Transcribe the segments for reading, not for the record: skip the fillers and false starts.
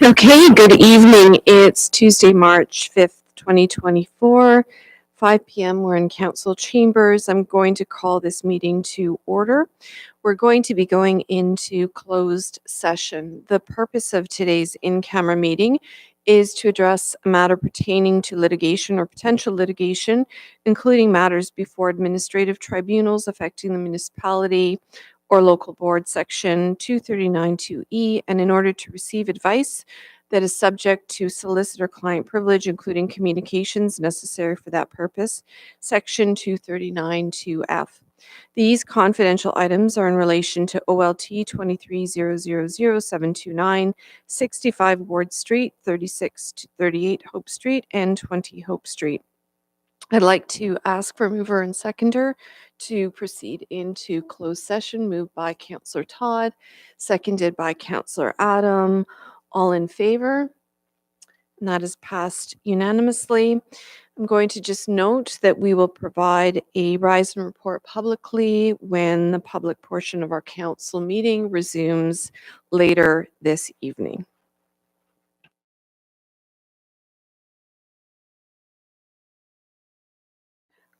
Okay, good evening. It's Tuesday, March 5th, 2024, 5 p.m. We're in council chambers. I'm going to call this meeting to order. We're going to be going into closed session. The purpose of today's in-camera meeting is to address a matter pertaining to litigation or potential litigation, including matters before administrative tribunals affecting the municipality or local board, section 239(2)E, and in order to receive advice that is subject to solicitor-client privilege, including communications necessary for that purpose, section 239(2)F. These confidential items are in relation to OLT 23000729, 65 Ward Street, 36 to 38 Hope Street, and 20 Hope Street. I'd like to ask for mover and seconder to proceed into closed session, moved by Councillor Todd, seconded by Councillor Adam. All in favor? And that is passed unanimously. I'm going to just note that we will provide a rise and report publicly when the public portion of our council meeting resumes later this evening.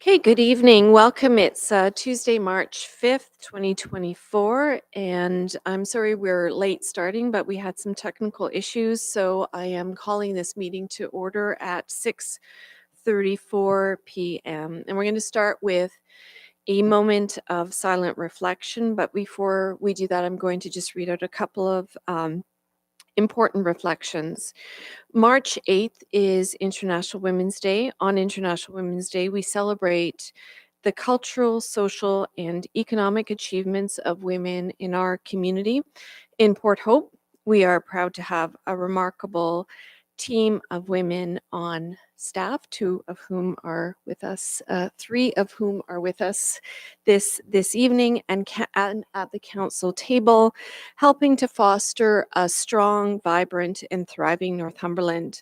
Okay, good evening. Welcome. It's Tuesday, March 5th, 2024, and I'm sorry we're late starting, but we had some technical issues, so I am calling this meeting to order at 6:34 p.m. And we're going to start with a moment of silent reflection, but before we do that, I'm going to just read out a couple of important reflections. March 8th is International Women's Day. On International Women's Day, we celebrate the cultural, social, and economic achievements of women in our community. In Port Hope, we are proud to have a remarkable team of women on staff, two of whom are with us, three of whom are with us this evening and at the council table, helping to foster a strong, vibrant, and thriving Northumberland.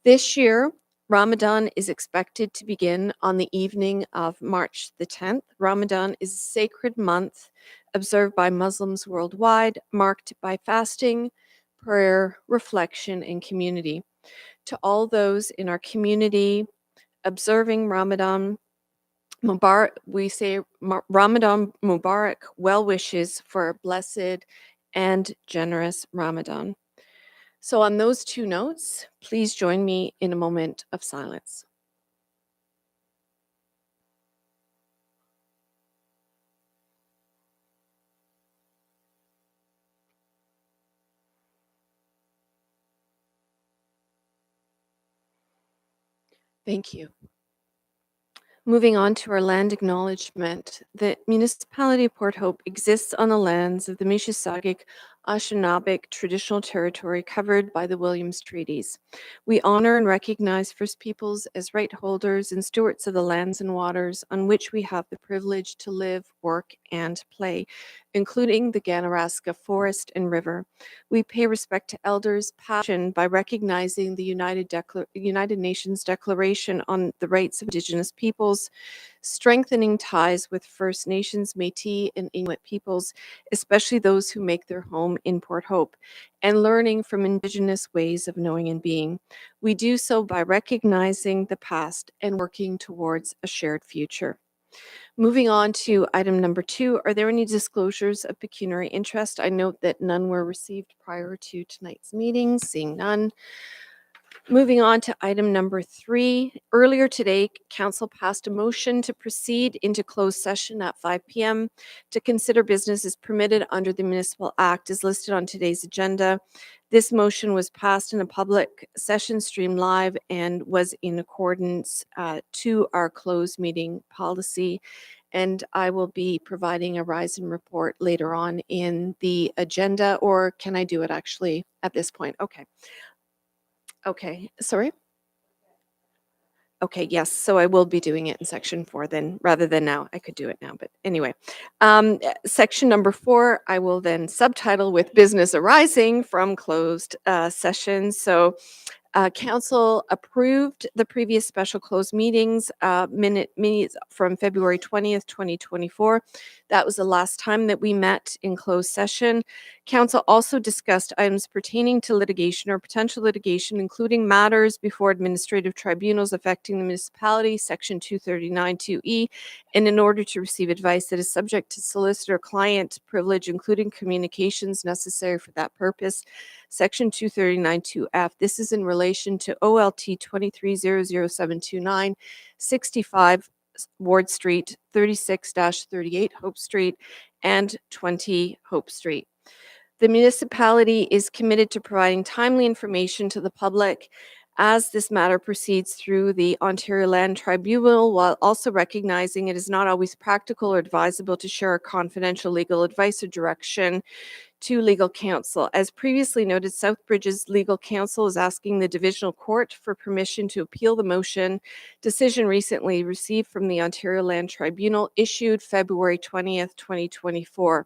This year, Ramadan is expected to begin on the evening of March the 10th. Ramadan is a sacred month observed by Muslims worldwide, marked by fasting, prayer, reflection, and community. To all those in our community observing Ramadan Mubarak, we say Ramadan Mubarak, well wishes for a blessed and generous Ramadan. So, on those two notes, please join me in a moment of silence. Thank you. Moving on to our land acknowledgement, the municipality of Port Hope exists on the lands of the Mississauga Anishinaabeg traditional territory covered by the Williams Treaties. We honor and recognize First Peoples as right holders and stewards of the lands and waters on which we have the privilege to live, work, and play, including the Ganaraska Forest and River. We pay respect to elders passion by recognizing the United Nations Declaration on the Rights of Indigenous Peoples, strengthening ties with First Nations, Métis, and Inuit peoples, especially those who make their home in Port Hope, and learning from Indigenous ways of knowing and being. We do so by recognizing the past and working towards a shared future. Moving on to item number 2, are there any disclosures of pecuniary interest? I note that none were received prior to tonight's meeting. Seeing none. Moving on to item number 3. Earlier today, Council passed a motion to proceed into closed session at 5 p.m. to consider business as permitted under the Municipal Act as listed on today's agenda. This motion was passed in a public session streamed live and was in accordance to our closed meeting policy. And I will be providing a rise and report later on in the agenda, or can I do it actually at this point? Okay. Okay, sorry? Okay, yes, so I will be doing it in section 4 then, rather than now. I could do it now, but anyway. Section number 4, I will then subtitle with business arising from closed session. So Council approved the previous special closed meetings, minutes from February 20th, 2024. That was the last time that we met in closed session. Council also discussed items pertaining to litigation or potential litigation, including matters before administrative tribunals affecting the municipality, Section 239(2)E, and in order to receive advice that is subject to solicitor-client privilege, including communications necessary for that purpose, Section 239(2)F. This is in relation to OLT 2300729, 65 Ward Street, 36-38 Hope Street, and 20 Hope Street. The municipality is committed to providing timely information to the public as this matter proceeds through the Ontario Land Tribunal, while also recognizing it is not always practical or advisable to share confidential legal advice or direction to legal counsel. As previously noted, Southbridge's legal counsel is asking the Divisional Court for permission to appeal the motion decision recently received from the Ontario Land Tribunal, issued February 20th, 2024.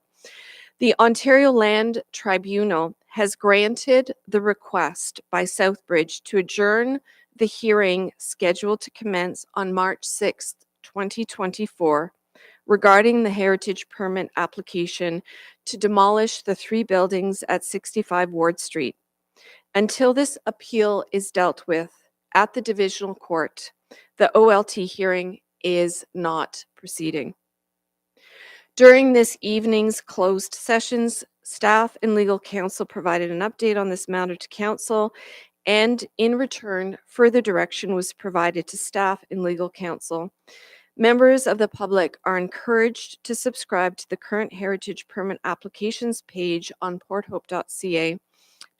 The Ontario Land Tribunal has granted the request by Southbridge to adjourn the hearing scheduled to commence on March 6th, 2024, regarding the heritage permit application to demolish the 3 buildings at 65 Ward Street. Until this appeal is dealt with at the Divisional Court, the OLT hearing is not proceeding. During this evening's closed sessions, staff and legal counsel provided an update on this matter to council, and in return, further direction was provided to staff and legal counsel. Members of the public are encouraged to subscribe to the current heritage permit applications page on porthope.ca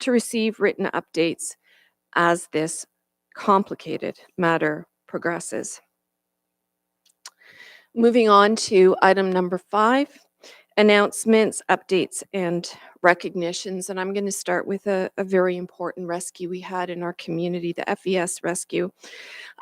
to receive written updates as this complicated matter progresses. Moving on to item number 5, announcements, updates, and recognitions. And I'm going to start with a very important rescue we had in our community, the FES rescue.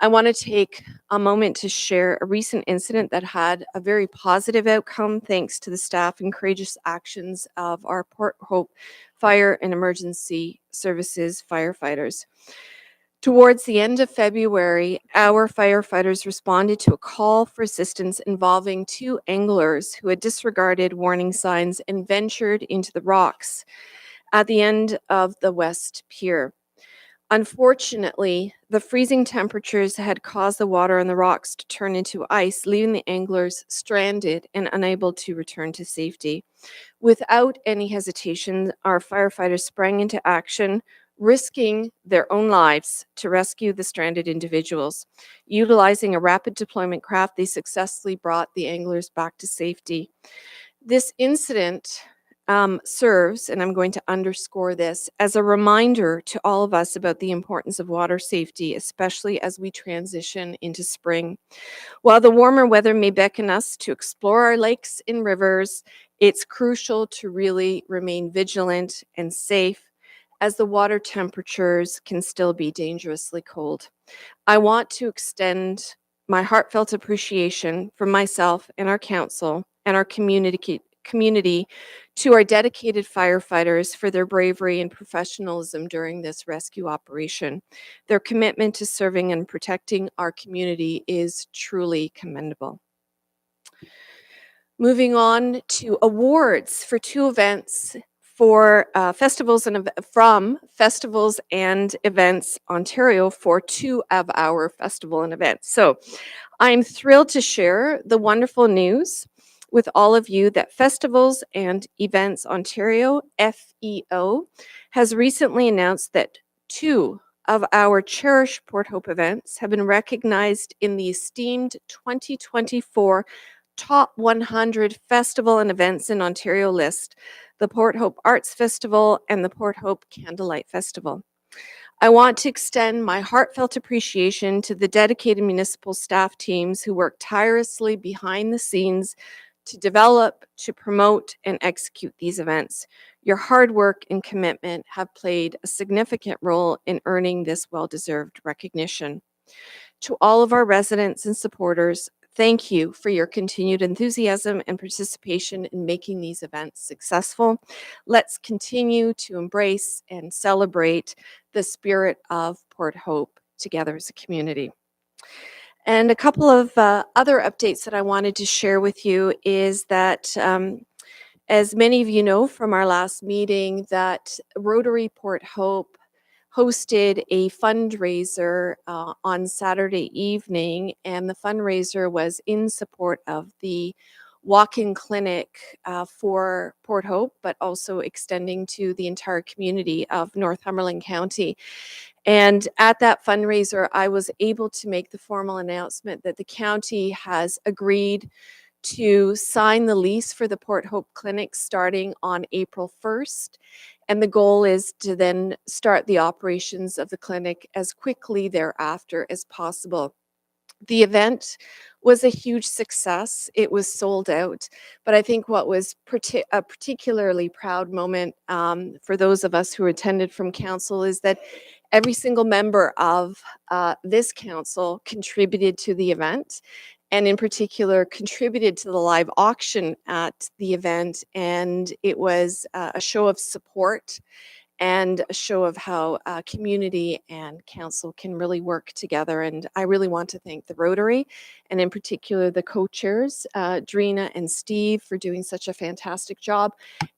I want to take a moment to share a recent incident that had a very positive outcome thanks to the staff and courageous actions of our Port Hope Fire and Emergency Services firefighters. Towards the end of February, our firefighters responded to a call for assistance involving 2 anglers who had disregarded warning signs and ventured into the rocks at the end of the West Pier. Unfortunately, the freezing temperatures had caused the water on the rocks to turn into ice, leaving the anglers stranded and unable to return to safety. Without any hesitation, our firefighters sprang into action, risking their own lives to rescue the stranded individuals. Utilizing a rapid deployment craft, they successfully brought the anglers back to safety. This incident serves, and I'm going to underscore this, as a reminder to all of us about the importance of water safety, especially as we transition into spring. While the warmer weather may beckon us to explore our lakes and rivers, it's crucial to really remain vigilant and safe, as the water temperatures can still be dangerously cold. I want to extend my heartfelt appreciation from myself and our council and our community to our dedicated firefighters for their bravery and professionalism during this rescue operation. Their commitment to serving and protecting our community is truly commendable. Moving on to awards for 2 events for festivals and from Festivals and Events Ontario for 2 of our festival and events. So I'm thrilled to share the wonderful news with all of you that Festivals and Events Ontario, FEO, has recently announced that 2 of our cherished Port Hope events have been recognized in the esteemed 2024 Top 100 Festival and Events in Ontario list, the Port Hope Arts Festival and the Port Hope Candlelight Festival. I want to extend my heartfelt appreciation to the dedicated municipal staff teams who work tirelessly behind the scenes to develop, to promote, and execute these events. Your hard work and commitment have played a significant role in earning this well-deserved recognition. To all of our residents and supporters, thank you for your continued enthusiasm and participation in making these events successful. Let's continue to embrace and celebrate the spirit of Port Hope together as a community. And a couple of other updates that I wanted to share with you is that as many of you know from our last meeting, that Rotary Port Hope hosted a fundraiser on Saturday evening, and the fundraiser was in support of the walk-in clinic for Port Hope, but also extending to the entire community of Northumberland County. And at that fundraiser, I was able to make the formal announcement that the county has agreed to sign the lease for the Port Hope Clinic starting on April 1st. And the goal is to then start the operations of the clinic as quickly thereafter as possible. The event was a huge success. It was sold out. But I think what was a particularly proud moment for those of us who attended from council is that every single member of this council contributed to the event, and in particular contributed to the live auction at the event. And it was a show of support and a show of how community and council can really work together. And I really want to thank the Rotary, and in particular the co-chairs, Drina and Steve, for doing such a fantastic job,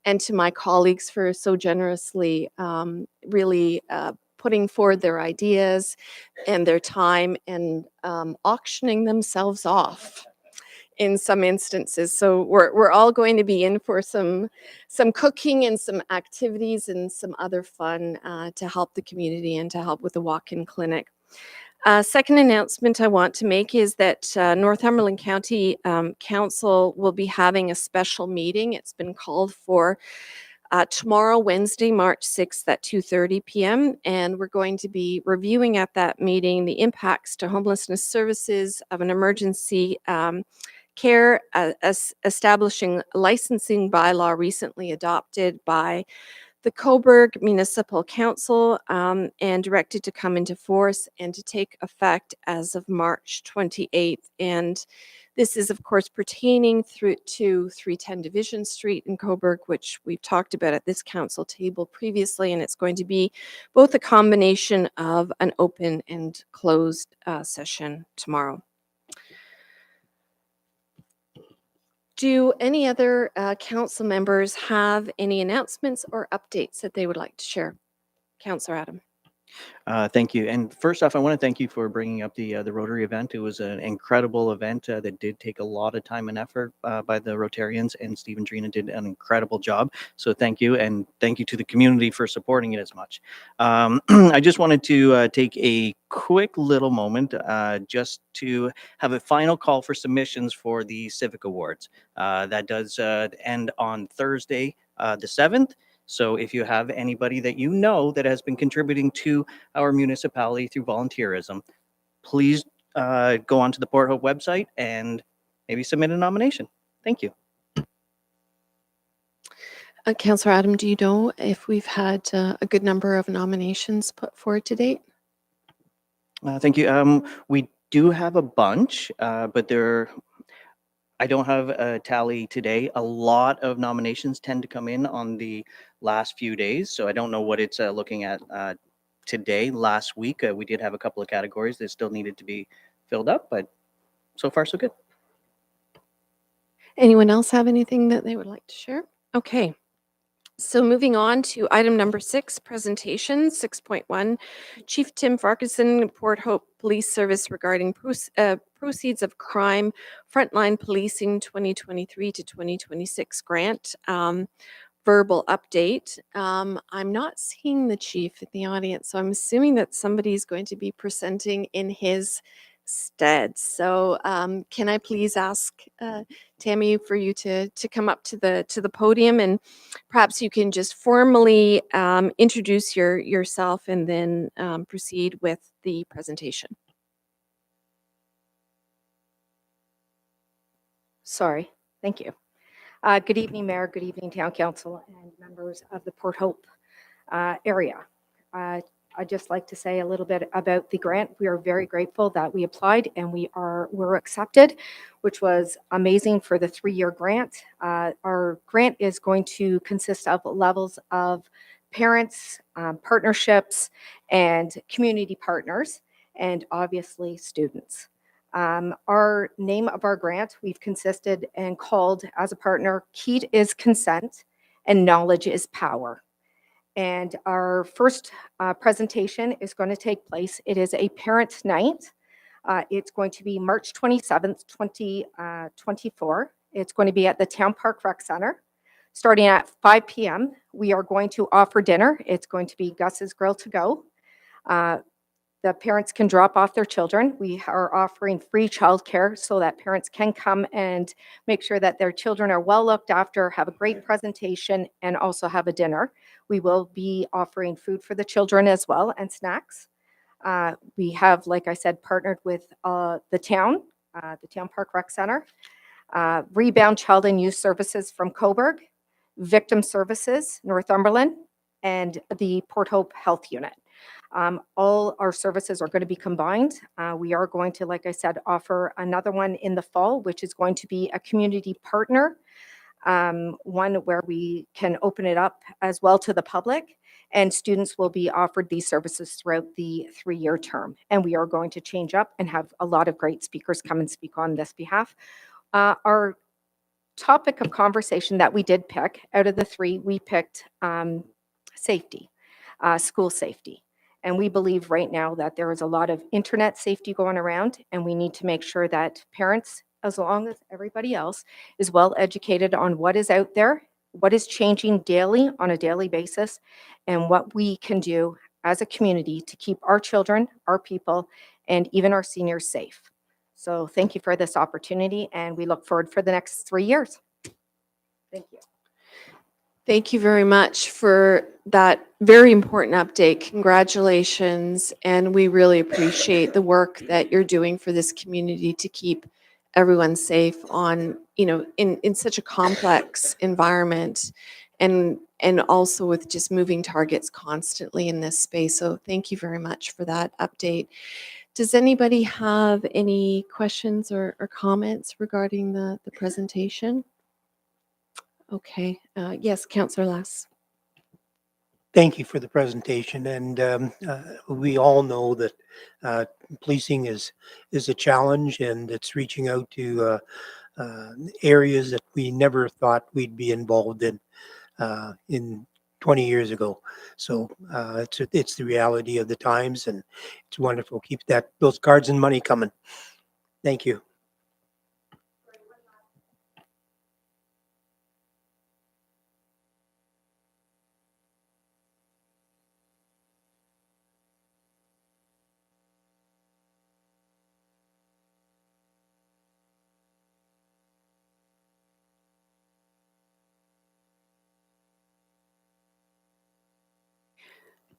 and to my colleagues for so generously really putting forward their ideas and their time and auctioning themselves off in some instances. So we're all going to be in for some cooking and some activities and some other fun to help the community and to help with the walk-in clinic. Second announcement I want to make is that Northumberland County Council will be having a special meeting. It's been called for tomorrow, Wednesday, March 6th at 2:30 p.m. And we're going to be reviewing at that meeting the impacts to homelessness services of an emergency care, establishing licensing bylaw recently adopted by the Cobourg Municipal Council and directed to come into force and to take effect as of March 28th. And this is, of course, pertaining through to 310 Division Street in Cobourg, which we've talked about at this council table previously. And it's going to be both a combination of an open and closed session tomorrow. Do any other council members have any announcements or updates that they would like to share? Councillor Adam. Thank you. And first off, I want to thank you for bringing up the Rotary event. It was an incredible event that did take a lot of time and effort by the Rotarians, and Steve and Drina did an incredible job. So thank you, and thank you to the community for supporting it as much. I just wanted to take a quick little moment just to have a final call for submissions for the Civic Awards. That does end on Thursday, the 7th. So if you have anybody that you know that has been contributing to our municipality through volunteerism, please go onto the Port Hope website and maybe submit a nomination. Thank you. Councillor Adam, do you know if we've had a good number of nominations put forward to date? Thank you. We do have a bunch, but I don't have a tally today. A lot of nominations tend to come in on the last few days, so I don't know what it's looking at today. Last week, we did have a couple of categories that still needed to be filled up, but so far so good. Anyone else have anything that they would like to share? Okay. So moving on to item number 6, presentation 6.1, Chief Tim Farquharson, Port Hope Police Service regarding proceeds of crime, frontline policing 2023 to 2026 grant. Verbal update. I'm not seeing the chief in the audience, so I'm assuming that somebody's going to be presenting in his stead. So can I please ask Tammy for you to come up to the podium, and perhaps you can just formally introduce yourself and then proceed with the presentation. Sorry. Thank you. Good evening, Mayor. Good evening, Town Council and members of the Port Hope area. I'd just like to say a little bit about the grant. We are very grateful that we applied and were accepted, which was amazing for the 3-year grant. Our grant is going to consist of levels of parents, partnerships, and community partners, and obviously students. Our name of our grant, we've consisted and called as a partner, KEET is consent and knowledge is power. And our first presentation is going to take place. It is a parent night. It's going to be March 27th, 2024. It's going to be at the Town Park Rec Center. Starting at 5 p.m., we are going to offer dinner. It's going to be Gus's Grill to Go. The parents can drop off their children. We are offering free childcare so that parents can come and make sure that their children are well looked after, have a great presentation, and also have a dinner. We will be offering food for the children as well and snacks. We have, like I said, partnered with the Town Park Rec Center, Rebound Child and Youth Services from Cobourg, Victim Services, Northumberland, and the Port Hope Health Unit. All our services are going to be combined. We are going to, like I said, offer another one in the fall, which is going to be a community partner, one where we can open it up as well to the public, and students will be offered these services throughout the 3-year term. And we are going to change up and have a lot of great speakers come and speak on this behalf. Our topic of conversation that we did pick, out of the 3, we picked safety, school safety. And we believe right now that there is a lot of internet safety going around, and we need to make sure that parents, as long as everybody else, is well educated on what is out there, what is changing daily on a daily basis, and what we can do as a community to keep our children, our people, and even our seniors safe. So thank you for this opportunity, and we look forward for the next 3 years. Thank you. Thank you very much for that very important update. Congratulations. And we really appreciate the work that you're doing for this community to keep everyone safe on, in such a complex environment, and also with just moving targets constantly in this space. So thank you very much for that update. Does anybody have any questions or comments regarding the presentation? Okay. Yes, Councillor Lass. Thank you for the presentation. And we all know that policing is a challenge, and it's reaching out to areas that we never thought we'd be involved in 20 years ago. So it's the reality of the times, and it's wonderful. Keep those cards and money coming. Thank you.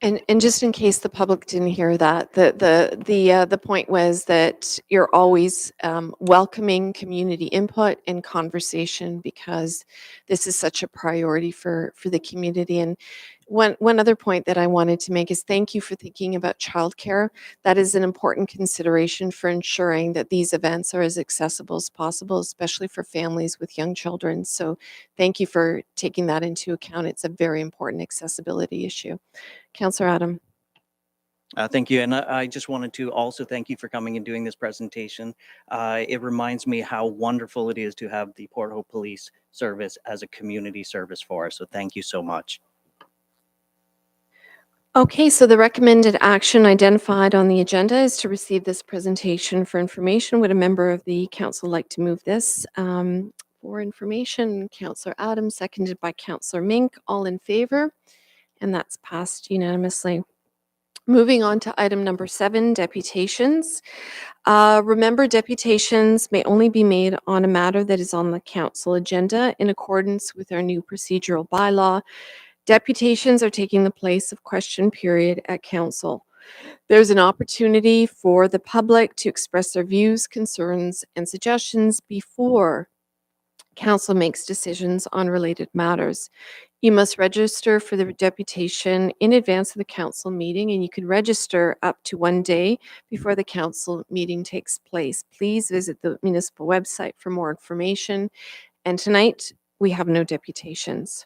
And just in case the public didn't hear that, the point was that you're always welcoming community input and conversation, because this is such a priority for the community. And one other point that I wanted to make is thank you for thinking about childcare. That is an important consideration for ensuring that these events are as accessible as possible, especially for families with young children. So thank you for taking that into account. It's a very important accessibility issue. Councillor Adam. Thank you. And I just wanted to also thank you for coming and doing this presentation. It reminds me how wonderful it is to have the Port Hope Police Service as a community service for us. So thank you so much. Okay, so the recommended action identified on the agenda is to receive this presentation for information. Would a member of the council like to move this for information? Councillor Adams, seconded by Councillor Mink. All in favor? And that's passed unanimously. Moving on to item number 7, deputations. Remember, deputations may only be made on a matter that is on the council agenda in accordance with our new procedural bylaw. Deputations are taking the place of question period at council. There's an opportunity for the public to express their views, concerns, and suggestions before Council makes decisions on related matters. You must register for the deputation in advance of the council meeting, and you can register up to 1 day before the council meeting takes place. Please visit the municipal website for more information. And tonight, we have no deputations.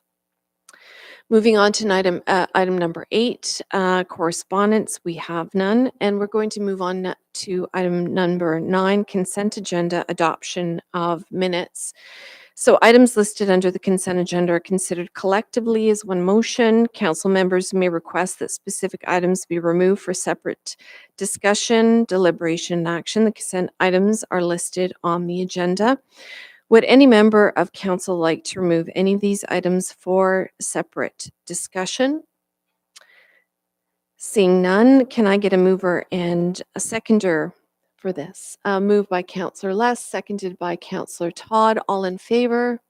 Moving on to item number 8, correspondence, we have none. And we're going to move on to item number 9, consent agenda, adoption of minutes. So items listed under the consent agenda are considered collectively as one motion. Council members may request that specific items be removed for separate discussion, deliberation, and action. The consent items are listed on the agenda. Would any member of council like to remove any of these items for separate discussion? Seeing none, can I get a mover and a seconder for this? Moved by Councillor Less, seconded by Councillor Todd. All in favor?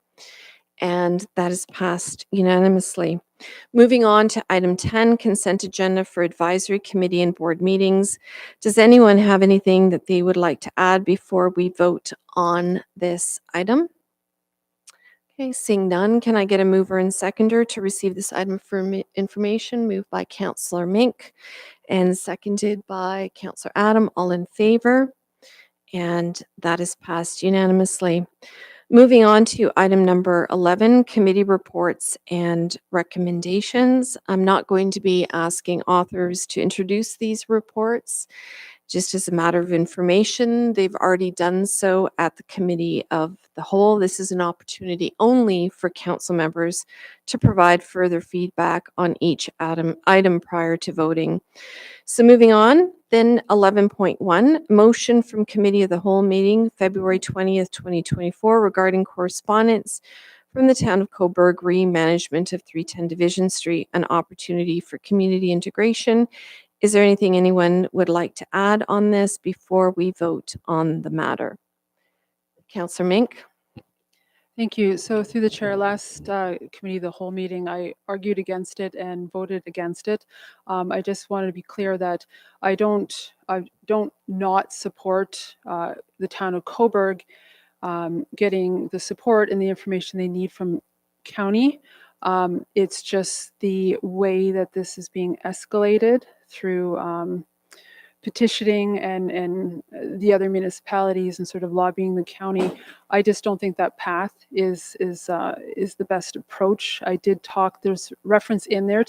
And that is passed unanimously. Moving on to item 10, consent agenda for advisory committee and board meetings. Does anyone have anything that they would like to add before we vote on this item? Okay, seeing none, can I get a mover and seconder to receive this item for information? Moved by Councillor Mink and seconded by Councillor Adam. All in favor? And that is passed unanimously. Moving on to item number 11, committee reports and recommendations. I'm not going to be asking authors to introduce these reports. Just as a matter of information, they've already done so at the committee of the whole. This is an opportunity only for council members to provide further feedback on each item prior to voting. So moving on, then 11.1, motion from committee of the whole meeting, February 20th, 2024, regarding correspondence from the town of Cobourg re-management of 310 Division Street, an opportunity for community integration. Is there anything anyone would like to add on this before we vote on the matter? Councillor Mink? Thank you. So through the chair, last committee of the whole meeting, I argued against it and voted against it. I just wanted to be clear that I don't not support the town of Cobourg getting the support and the information they need from county. It's just the way that this is being escalated through petitioning and the other municipalities and sort of lobbying the county. I just don't think that path is the best approach. I did talk, there's reference in there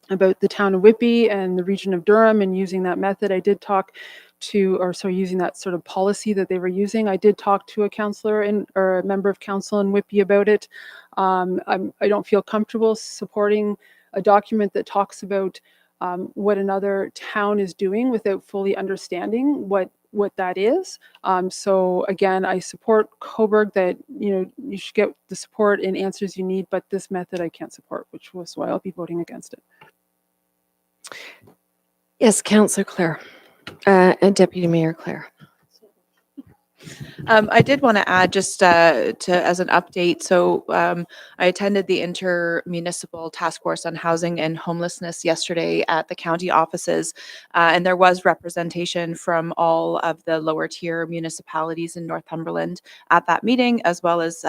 about the town of Whitby and the region of Durham and using that method. I did talk to, or sorry, using that sort of policy that they were using. I did talk to a councillor or a member of council in Whitby about it. I don't feel comfortable supporting a document that talks about what another town is doing without fully understanding what that is. So again, I support Cobourg that, you should get the support and answers you need, but this method I can't support, which was why I'll be voting against it. Yes, Councillor Clare, Deputy Mayor Clare. I did want to add just as an update. So I attended the Inter-Municipal Task Force on Housing and Homelessness yesterday at the county offices, and there was representation from all of the lower tier municipalities in Northumberland at that meeting, as well as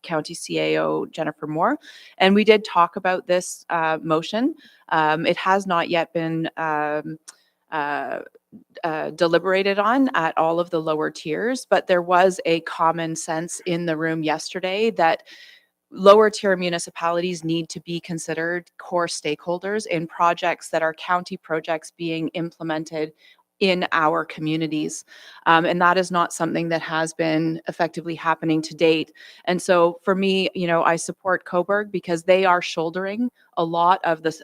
County CAO Jennifer Moore. And we did talk about this motion. It has not yet been deliberated on at all of the lower tiers, but there was a common sense in the room yesterday that lower tier municipalities need to be considered core stakeholders in projects that are county projects being implemented in our communities. And that is not something that has been effectively happening to date. And so for me, I support Cobourg because they are shouldering a lot of this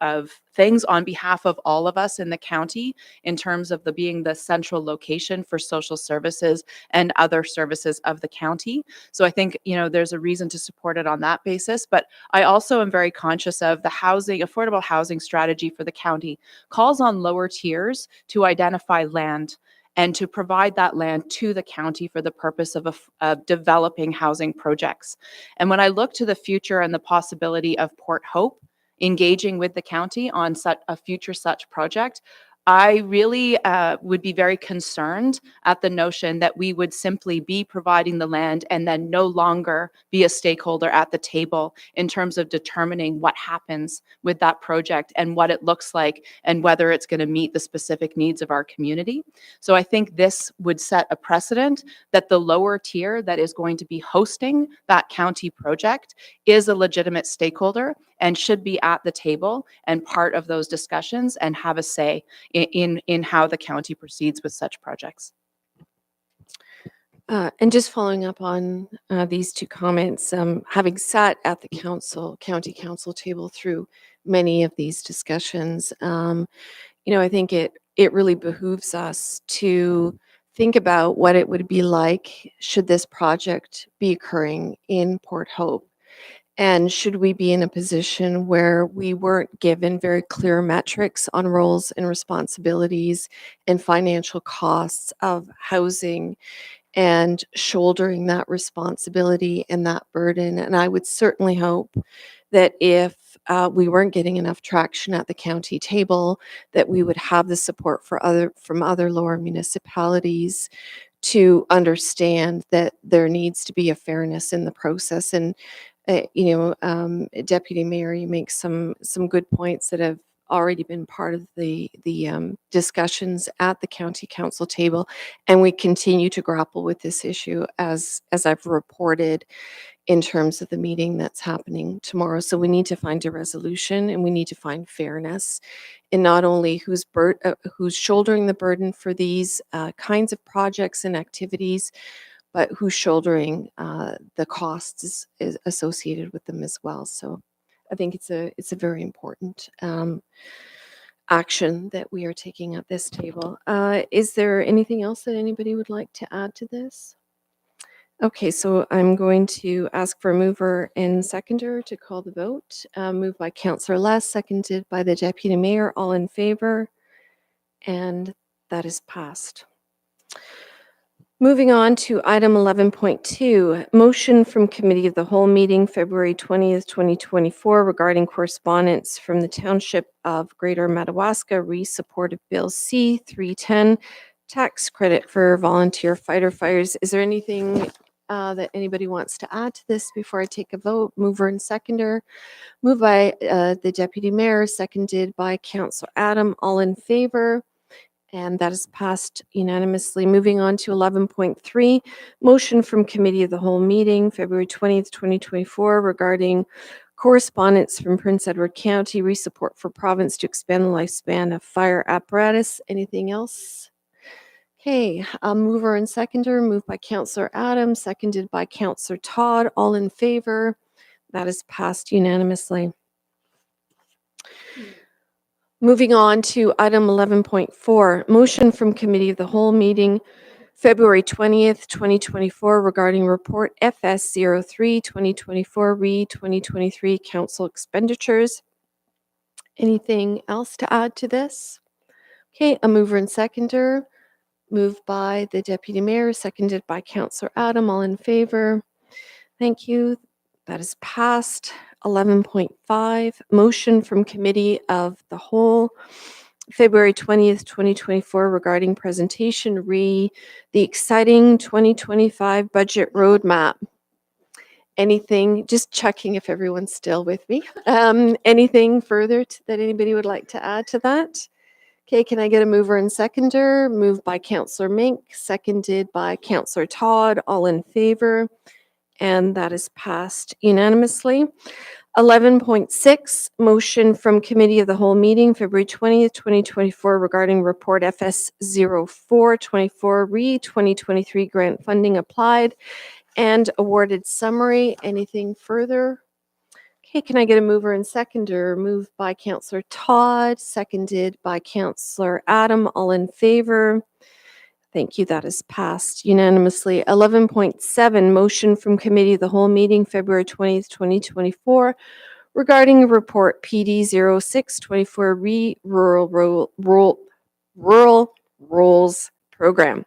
of things on behalf of all of us in the county in terms of being the central location for social services and other services of the county. So I think, there's a reason to support it on that basis. But I also am very conscious of the affordable housing strategy for the county calls on lower tiers to identify land and to provide that land to the county for the purpose of developing housing projects. And when I look to the future and the possibility of Port Hope engaging with the county on such a future project, I really would be very concerned at the notion that we would simply be providing the land and then no longer be a stakeholder at the table in terms of determining what happens with that project and what it looks like and whether it's going to meet the specific needs of our community. So I think this would set a precedent that the lower tier that is going to be hosting that county project is a legitimate stakeholder and should be at the table and part of those discussions and have a say in how the county proceeds with such projects. And just following up on these two comments, having sat at the county council table through many of these discussions, I think it really behooves us to think about what it would be like should this project be occurring in Port Hope. And should we be in a position where we weren't given very clear metrics on roles and responsibilities and financial costs of housing and shouldering that responsibility and that burden? And I would certainly hope that if we weren't getting enough traction at the county table, that we would have the support from other lower municipalities to understand that there needs to be a fairness in the process. And Deputy Mayor, you make some good points that have already been part of the discussions at the county council table, and we continue to grapple with this issue as I've reported in terms of the meeting that's happening tomorrow. So we need to find a resolution, and we need to find fairness in not only who's shouldering the burden for these kinds of projects and activities, but who's shouldering the costs is associated with them as well. So I think it's a very important action that we are taking at this table. Is there anything else that anybody would like to add to this? Okay, so I'm going to ask for a mover and seconder to call the vote. Moved by Councillor Less, seconded by the Deputy Mayor. All in favor? And that is passed. Moving on to item 11.2, motion from Committee of the Whole meeting February 20th, 2024 regarding correspondence from the Township of Greater Madawaska re-support of Bill C-310 tax credit for volunteer fighter fires. Is there anything that anybody wants to add to this before I take a vote? Mover and seconder. Moved by the Deputy Mayor, seconded by Councillor Adam. All in favor? And that is passed unanimously. Moving on to 11.3, motion from Committee of the Whole meeting, February 20th, 2024, regarding correspondence from Prince Edward County, re-support for province to expand the lifespan of fire apparatus. Anything else? Okay, mover and seconder, moved by Councillor Adams, seconded by Councillor Todd. All in favor? That is passed unanimously. Moving on to item 11.4, motion from Committee of the Whole meeting, February 20th, 2024, regarding report FS03 2024 re 2023 council expenditures. Anything else to add to this? Okay, a mover and seconder, moved by the Deputy Mayor, seconded by Councillor Adam. All in favor? Thank you. That is passed. 11.5, motion from Committee of the Whole, February 20th, 2024, regarding presentation the exciting 2025 budget roadmap. Anything, just checking if everyone's still with me. Anything further that anybody would like to add to that? Okay, can I get a mover and seconder? Moved by Councillor Mink, seconded by Councillor Todd. All in favor? And that is passed unanimously. 11.6, motion from Committee of the Whole meeting, February 20th, 2024, regarding report FS0424 re 2023 grant funding applied and awarded summary. Anything further? Okay, can I get a mover and seconder? Moved by Councillor Todd, seconded by Councillor Adam. All in favor? Thank you. That is passed unanimously. 11.7, motion from Committee of the Whole meeting, February 20th, 2024, regarding report PD 0624 Rural Roles Program.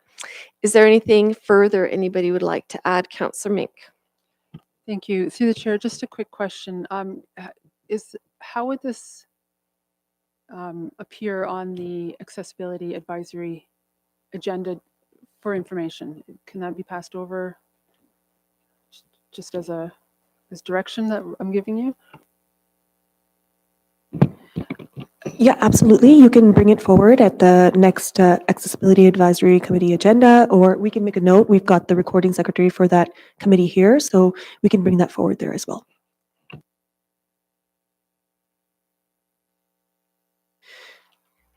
Is there anything further anybody would like to add? Councillor Mink. Thank you. Through the chair, just a quick question. How would this appear on the accessibility advisory agenda for information. Can that be passed over just as direction that I'm giving you? Yeah, absolutely. You can bring it forward at the next Accessibility Advisory Committee agenda, or we can make a note. We've got the recording secretary for that committee here, so we can bring that forward there as well.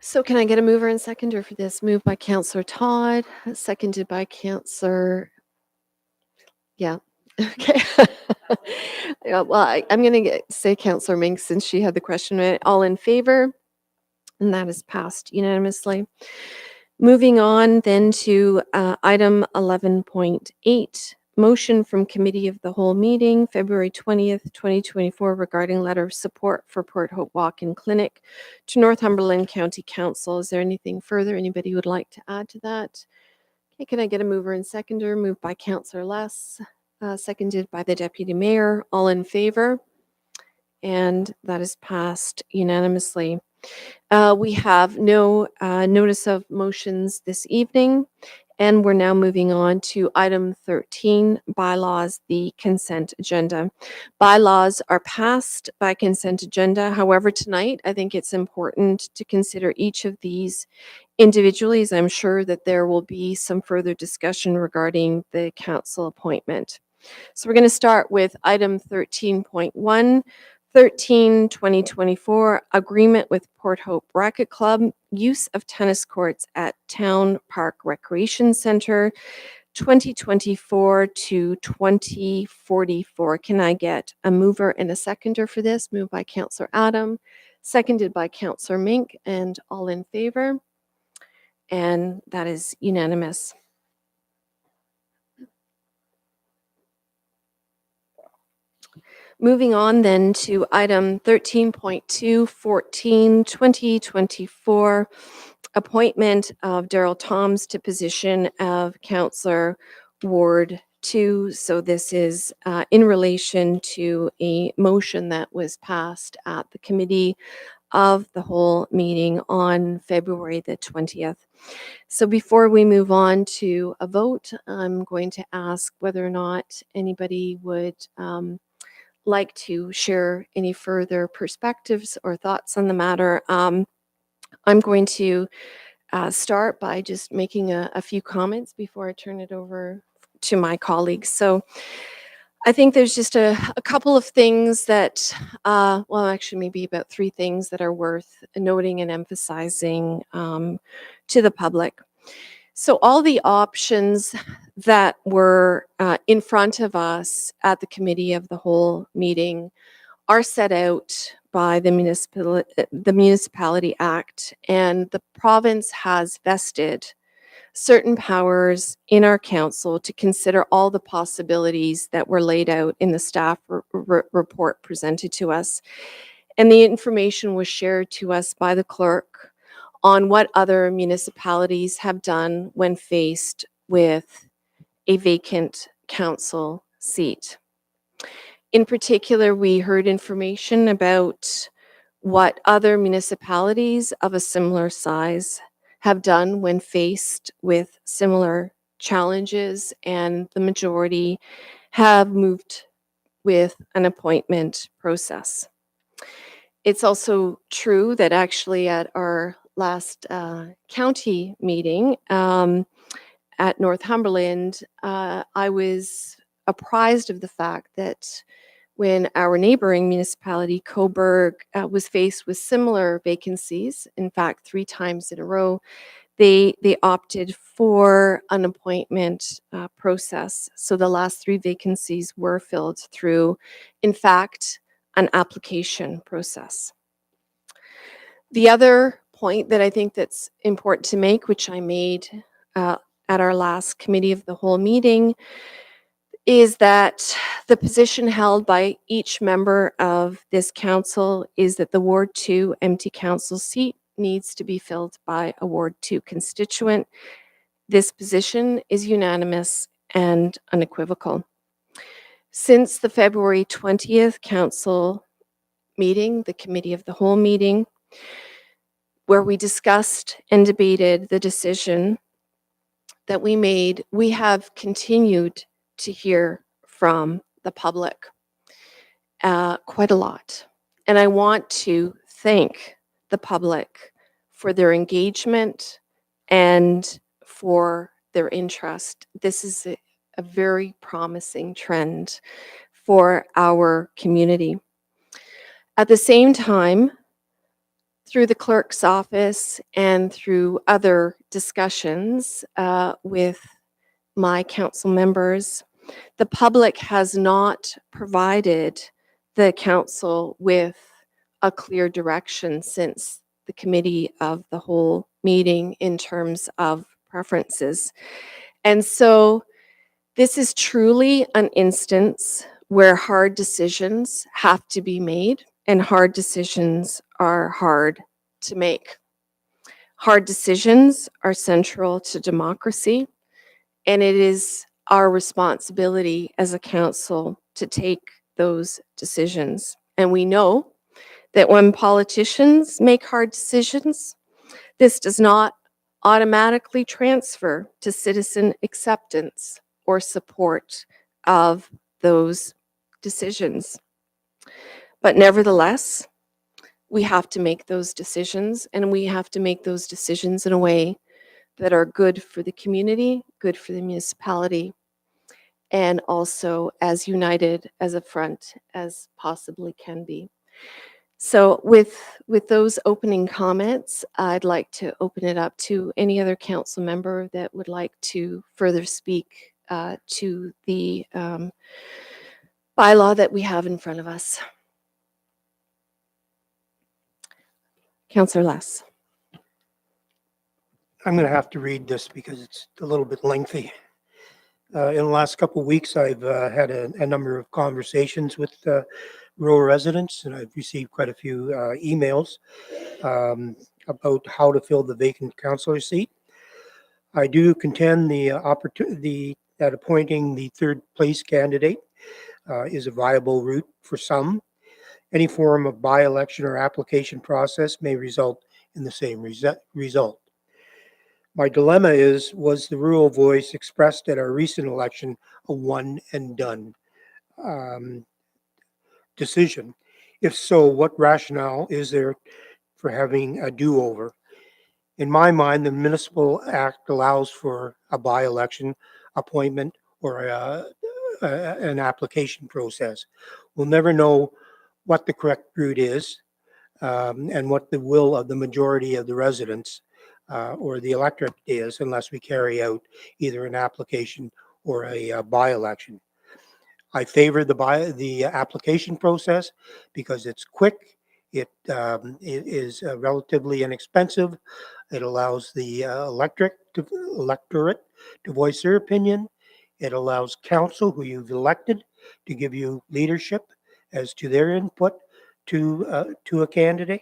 So can I get a mover and seconder for this? Moved by Councillor Todd, seconded by Councillor. Yeah. Okay. Yeah, well, I'm going to say Councillor Mink since she had the question. All in favor? And that is passed unanimously. Moving on then to item 11.8, motion from Committee of the Whole meeting, February 20th, 2024, regarding letter of support for Port Hope Walk-in Clinic to Northumberland County Council. Is there anything further anybody would like to add to that? Okay, can I get a mover and seconder? Moved by Councillor Less, seconded by the Deputy Mayor. All in favor? And that is passed unanimously. We have no notice of motions this evening, and we're now moving on to item 13, bylaws, the consent agenda. Bylaws are passed by consent agenda. However, tonight, I think it's important to consider each of these individually, as I'm sure that there will be some further discussion regarding the council appointment. So we're going to start with item 13.1. 2024, agreement with Port Hope Racket Club, use of tennis courts at Town Park Recreation Center, 2024 to 2044. Can I get a mover and a seconder for this? Moved by Councillor Adam, seconded by Councillor Mink, and all in favor? And that is unanimous. Moving on then to item 13.2, 2024, appointment of Daryl Toms to position of Councillor Ward 2. So this is in relation to a motion that was passed at the Committee of the Whole meeting on February the 20th. So before we move on to a vote, I'm going to ask whether or not anybody would like to share any further perspectives or thoughts on the matter. I'm going to start by just making a few comments before I turn it over to my colleagues. So I think there's just a couple of things that, well, actually maybe about 3 things that are worth noting and emphasizing to the public. So all the options that were in front of us at the Committee of the Whole meeting are set out by the Municipality Act, and the province has vested certain powers in our council to consider all the possibilities that were laid out in the staff report presented to us. And the information was shared to us by the clerk on what other municipalities have done when faced with a vacant council seat. In particular, we heard information about what other municipalities of a similar size have done when faced with similar challenges, and the majority have moved with an appointment process. It's also true that actually at our last county meeting at Northumberland, I was apprised of the fact that when our neighboring municipality, Cobourg, was faced with similar vacancies, in fact, 3 times in a row, they opted for an appointment process. So the last 3 vacancies were filled through, in fact, an application process. The other point that I think that's important to make, which I made at our last Committee of the Whole meeting, is that the position held by each member of this council is that the Ward 2 empty council seat needs to be filled by a Ward 2 constituent. This position is unanimous and unequivocal. Since the February 20th council meeting, the Committee of the Whole meeting, where we discussed and debated the decision that we made, we have continued to hear from the public quite a lot. And I want to thank the public for their engagement and for their interest. This is a very promising trend for our community. At the same time, through the clerk's office and through other discussions with my council members, the public has not provided the council with a clear direction since the committee of the whole meeting in terms of preferences. And so this is truly an instance where hard decisions have to be made, and hard decisions are hard to make. Hard decisions are central to democracy, and it is our responsibility as a council to take those decisions. And we know that when politicians make hard decisions, this does not automatically transfer to citizen acceptance or support of those decisions. But nevertheless, we have to make those decisions, and we have to make those decisions in a way that are good for the community, good for the municipality, and also as united as a front as possibly can be. So with those opening comments, I'd like to open it up to any other council member that would like to further speak to the bylaw that we have in front of us. Councillor Less. I'm going to have to read this because it's a little bit lengthy. In the last couple of weeks, I've had a number of conversations with rural residents, and I've received quite a few emails about how to fill the vacant councillor seat. I do contend the opportunity that appointing the third place candidate is a viable route for some. Any form of by-election or application process may result in the same result. My dilemma is, was the rural voice expressed at our recent election a one and done decision? If so, what rationale is there for having a do-over? In my mind, the Municipal Act allows for a by-election appointment or an application process. We'll never know what the correct route is and what the will of the majority of the residents or the electorate is unless we carry out either an application or a by-election. I favor the application process because it's quick, it is relatively inexpensive, it allows the electorate to voice their opinion, it allows council who you've elected to give you leadership as to their input to a candidate.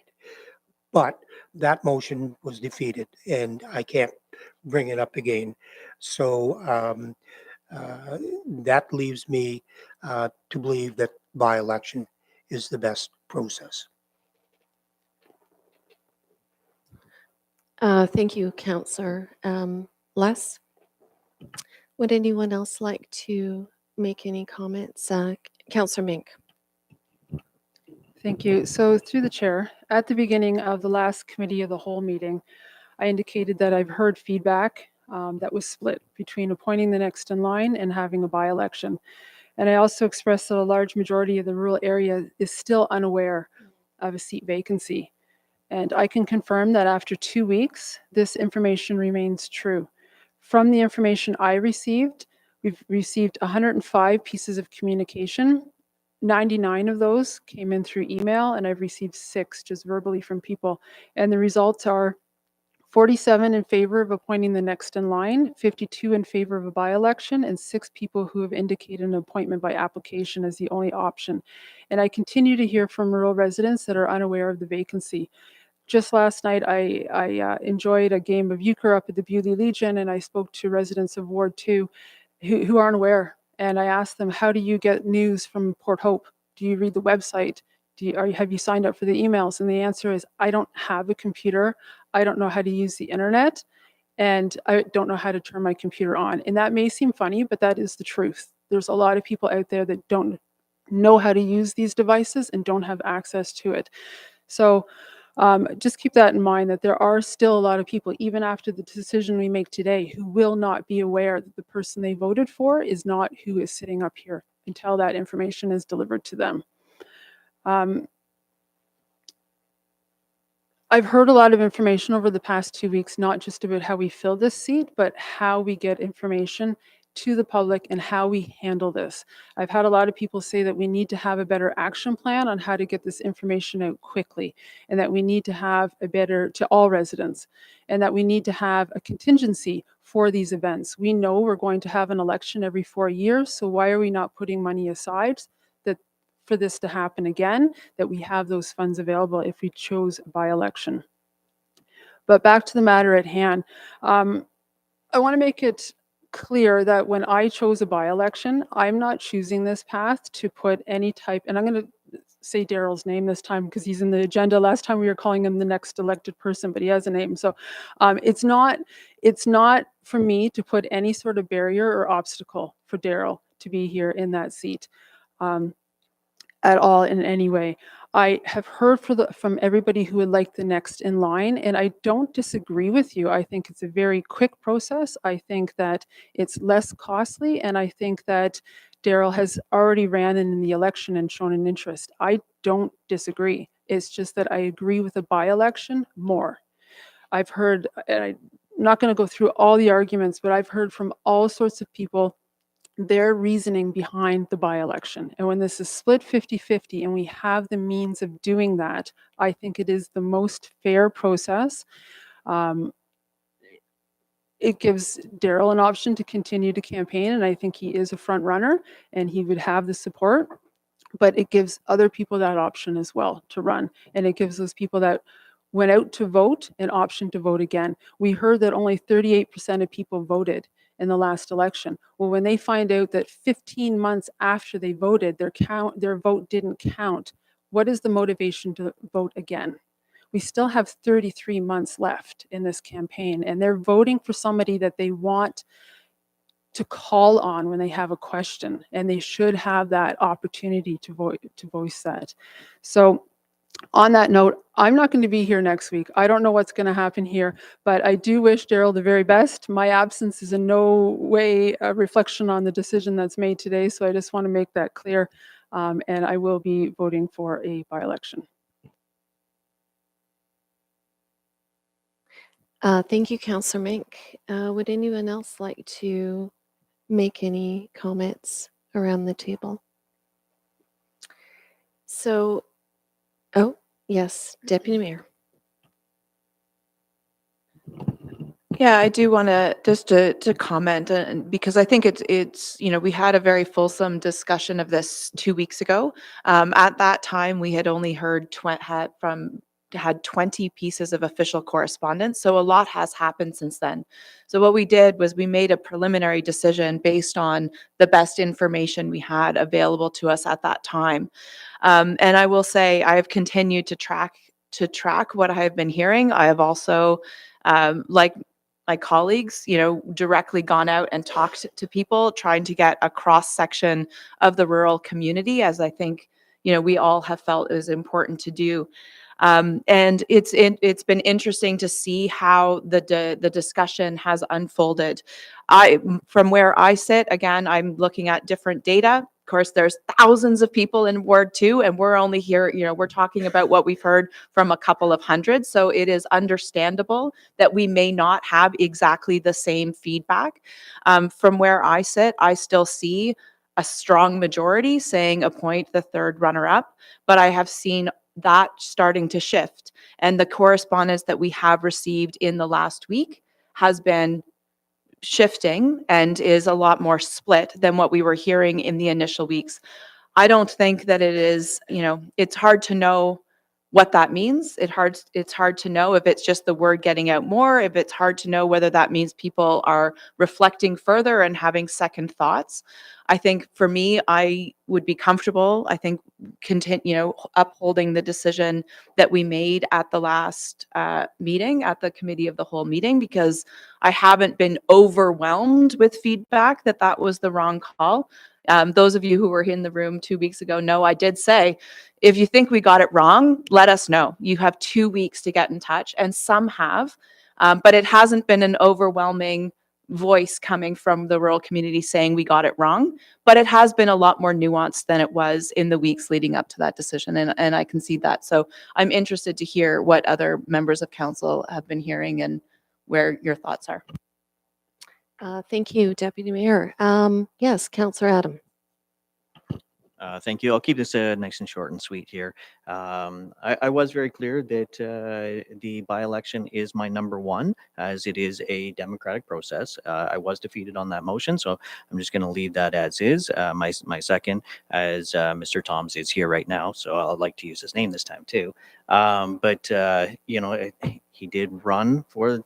But that motion was defeated and I can't bring it up again. So that leaves me to believe that by-election is the best process. Thank you, Councillor Les. Would anyone else like to make any comments? Councillor Mink. Thank you. So through the chair, at the beginning of the last committee of the whole meeting, I indicated that I've heard feedback that was split between appointing the next in line and having a by-election. And I also expressed that a large majority of the rural area is still unaware of a seat vacancy. And I can confirm that after 2 weeks, this information remains true. From the information I received, we've received 105 pieces of communication. 99 of those came in through email, and I've received 6 just verbally from people. And the results are 47 in favor of appointing the next in line, 52 in favor of a by-election, and 6 people who have indicated an appointment by application as the only option. And I continue to hear from rural residents that are unaware of the vacancy. Just last night, I enjoyed a game of euchre up at the Beaulieu Legion, and I spoke to residents of Ward 2 who aren't aware. And I asked them, how do you get news from Port Hope? Do you read the website? have you signed up for the emails? And the answer is, I don't have a computer. I don't know how to use the internet, and I don't know how to turn my computer on. And that may seem funny, but that is the truth. There's a lot of people out there that don't know how to use these devices and don't have access to it. So just keep that in mind, that there are still a lot of people, even after the decision we make today, who will not be aware that the person they voted for is not who is sitting up here until that information is delivered to them. I've heard a lot of information over the past 2 weeks, not just about how we fill this seat, but how we get information to the public and how we handle this. I've had a lot of people say that we need to have a better action plan on how to get this information out quickly, and that we need to have a better, to all residents, and that we need to have a contingency for these events. We know we're going to have an election every 4 years, so why are we not putting money aside that for this to happen again, that we have those funds available if we chose a by-election? But back to the matter at hand. I want to make it clear that when I chose a by-election, I'm not choosing this path to put any type, and I'm going to say Daryl's name this time because he's in the agenda. Last time we were calling him the next elected person, but he has a name. So it's not for me to put any sort of barrier or obstacle for Daryl to be here in that seat at all in any way. I have heard from everybody who would like the next in line, and I don't disagree with you. I think it's a very quick process. I think that it's less costly, and I think that Daryl has already ran in the election and shown an interest. I don't disagree. It's just that I agree with a by-election more. I've heard, and I'm not going to go through all the arguments, but I've heard from all sorts of people their reasoning behind the by-election. And when this is split 50-50 and we have the means of doing that, I think it is the most fair process. It gives Daryl an option to continue to campaign, and I think he is a front runner and he would have the support, but it gives other people that option as well to run. And it gives those people that went out to vote an option to vote again. We heard that only 38% of people voted in the last election. Well, when they find out that 15 months after they voted, their vote didn't count, what is the motivation to vote again? We still have 33 months left in this campaign, and they're voting for somebody that they want to call on when they have a question, and they should have that opportunity to voice that. So on that note, I'm not going to be here next week. I don't know what's going to happen here, but I do wish Daryl the very best. My absence is in no way a reflection on the decision that's made today, so I just want to make that clear, and I will be voting for a by-election. Thank you, Councillor Mink. Would anyone else like to make any comments around the table? So, oh, yes, Deputy Mayor. Yeah, I do want to just to comment, because I think it's we had a very fulsome discussion of this 2 weeks ago. At that time, we had only heard had 20 pieces of official correspondence, so a lot has happened since then. So what we did was we made a preliminary decision based on the best information we had available to us at that time. And I will say I have continued to track what I have been hearing. I have also, like my colleagues, directly gone out and talked to people, trying to get a cross section of the rural community, as I think, we all have felt is important to do. And it's been interesting to see how the discussion has unfolded. From where I sit, again, I'm looking at different data. Of course, there's thousands of people in Ward 2, and we're only here, we're talking about what we've heard from a couple of hundred. So it is understandable that we may not have exactly the same feedback. From where I sit, I still see a strong majority saying appoint the third runner-up, but I have seen that starting to shift. And the correspondence that we have received in the last week has been shifting and is a lot more split than what we were hearing in the initial weeks. I don't think that it is, it's hard to know what that means. It's hard to know if it's just the word getting out more, if it's hard to know whether that means people are reflecting further and having second thoughts. I think for me, I would be comfortable, I think, upholding the decision that we made at the last meeting, at the committee of the whole meeting, because I haven't been overwhelmed with feedback that that was the wrong call. Those of you who were in the room 2 weeks ago know I did say, if you think we got it wrong, let us know. You have 2 weeks to get in touch, and some have, but it hasn't been an overwhelming voice coming from the rural community saying we got it wrong, but it has been a lot more nuanced than it was in the weeks leading up to that decision, and I can see that. So I'm interested to hear what other members of council have been hearing and where your thoughts are. Thank you, Deputy Mayor. Yes, Councillor Adam. Thank you. I'll keep this nice and short and sweet here. I was very clear that the by-election is my number one, as it is a democratic process. I was defeated on that motion, so I'm just going to leave that as is. My second, as Mr. Toms is here right now, so I'd like to use his name this time too. But he did run for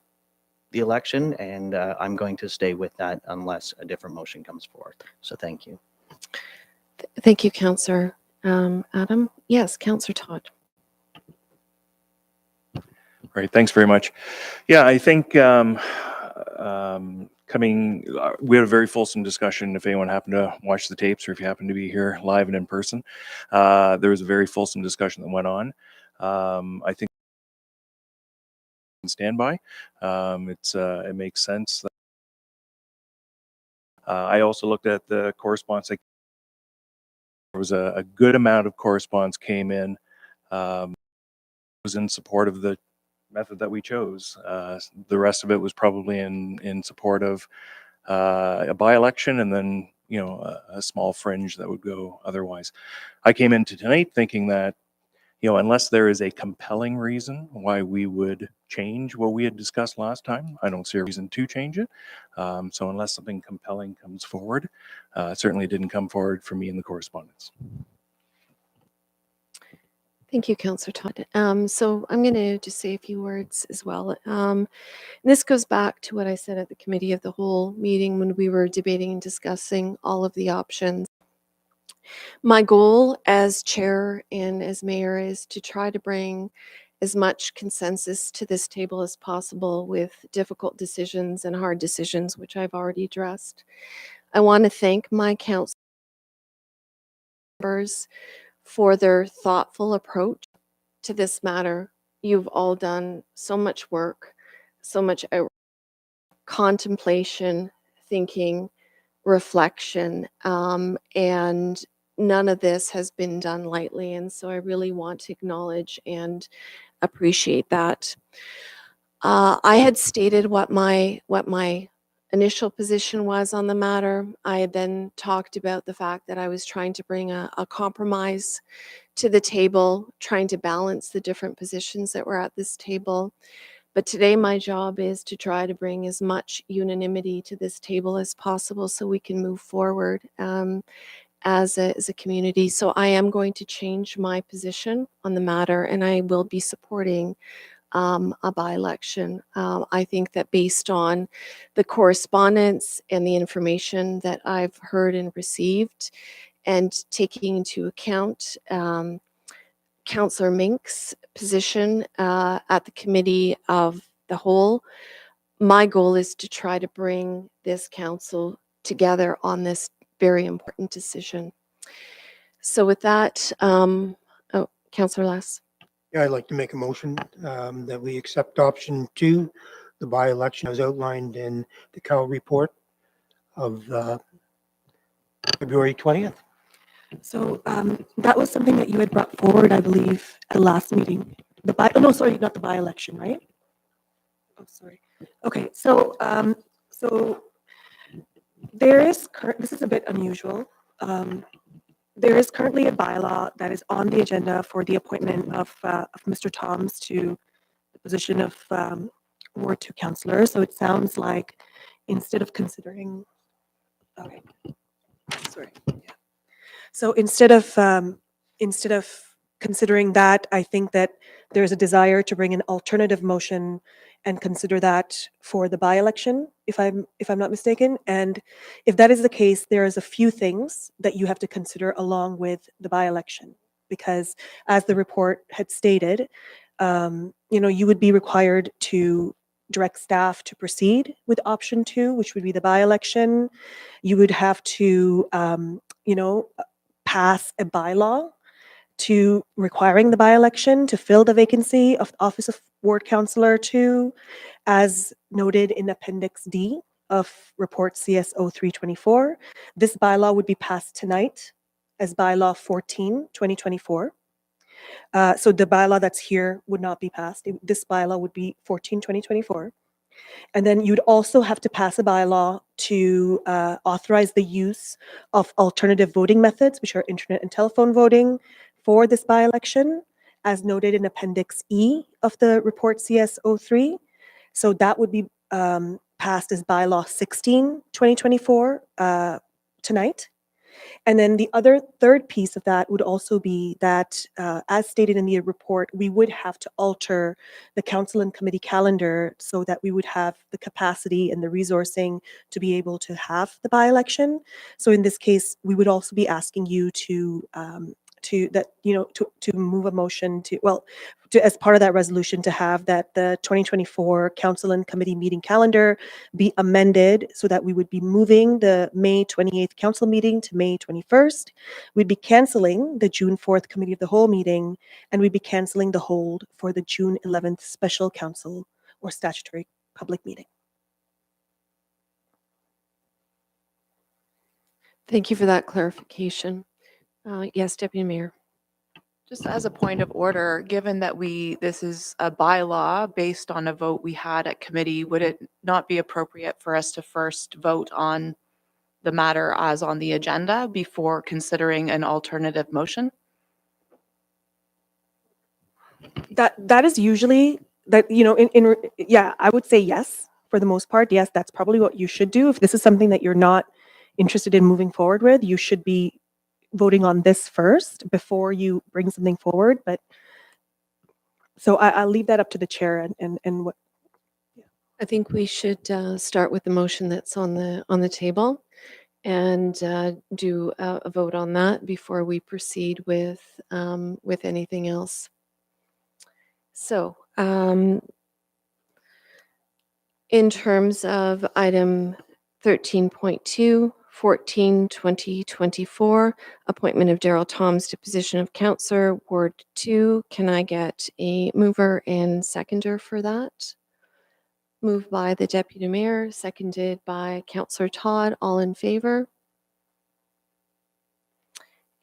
the election, and I'm going to stay with that unless a different motion comes forth. So thank you. Thank you, Councillor Adam. Yes, Councillor Todd. Right, thanks very much. Yeah, I think we had a very fulsome discussion. If anyone happened to watch the tapes, or if you happen to be here live and in person, there was a very fulsome discussion that went on. I think stand by. It makes sense. I also looked at the correspondence. There was a good amount of correspondence came in. Was in support of the method that we chose. The rest of it was probably in support of a by-election, and then a small fringe that would go otherwise. I came into tonight thinking that unless there is a compelling reason why we would change what we had discussed last time, I don't see a reason to change it. So unless something compelling comes forward, it certainly didn't come forward for me in the correspondence. Thank you, Councillor Todd. So I'm going to just say a few words as well. This goes back to what I said at the committee of the whole meeting when we were debating and discussing all of the options. My goal as chair and as mayor is to try to bring as much consensus to this table as possible with difficult decisions and hard decisions, which I've already addressed. I want to thank my council members for their thoughtful approach to this matter. You've all done so much work, so much contemplation, thinking, reflection, and none of this has been done lightly. And so I really want to acknowledge and appreciate that. I had stated what my initial position was on the matter. I had then talked about the fact that I was trying to bring a compromise to the table, trying to balance the different positions that were at this table. But today my job is to try to bring as much unanimity to this table as possible so we can move forward as a community. So I am going to change my position on the matter, and I will be supporting a by-election. I think that based on the correspondence and the information that I've heard and received, and taking into account Councillor Mink's position at the committee of the whole, my goal is to try to bring this council together on this very important decision. So with that, Councillor Lass. Yeah, I'd like to make a motion that we accept option 2, the by-election as outlined in the Cal report of February 20th. So that was something that you had brought forward, I believe, at the last meeting. No, sorry, not the by-election, right? Oh, sorry. Okay, so there is this is a bit unusual. There is currently a bylaw that is on the agenda for the appointment of Mr. Toms to the position of Ward 2 councillor. So it sounds like instead of considering, sorry, yeah. So instead of considering that, I think that there's a desire to bring an alternative motion and consider that for the by-election, if I'm not mistaken. And if that is the case, there is a few things that you have to consider along with the by-election, because as the report had stated, you would be required to direct staff to proceed with option 2, which would be the by-election. You would have to, pass a bylaw to requiring the by-election to fill the vacancy of the office of ward councillor 2, as noted in Appendix D of Report CS 0324. This bylaw would be passed tonight as Bylaw 14, 2024. So the bylaw that's here would not be passed. This bylaw would be 14, 2024. And then you'd also have to pass a bylaw to authorize the use of alternative voting methods, which are internet and telephone voting, for this by-election, as noted in Appendix E of the report CS03. So that would be passed as Bylaw 16, 2024 tonight. And then the third piece of that would also be that, as stated in the report, we would have to alter the council and committee calendar so that we would have the capacity and the resourcing to be able to have the by-election. So in this case, we would also be asking you to move a motion as part of that resolution, to have that the 2024 council and committee meeting calendar be amended so that we would be moving the May 28th council meeting to May 21st. We'd be canceling the June 4th committee of the whole meeting, and we'd be canceling the hold for the June 11th special council or statutory public meeting. Thank you for that clarification. Yes, Deputy Mayor. Just as a point of order, given that this is a bylaw based on a vote we had at committee, would it not be appropriate for us to first vote on the matter as on the agenda before considering an alternative motion? That is usually that, I would say yes, for the most part. Yes, that's probably what you should do. If this is something that you're not interested in moving forward with, you should be voting on this first before you bring something forward. But so I'll leave that up to the chair and what. I think we should start with the motion that's on the table and do a vote on that before we proceed with anything else. So in terms of item 13.2, 14/2024, appointment of Daryl Toms to position of councillor, Ward 2. Can I get a mover and seconder for that? Moved by the Deputy Mayor, seconded by Councillor Todd. All in favor?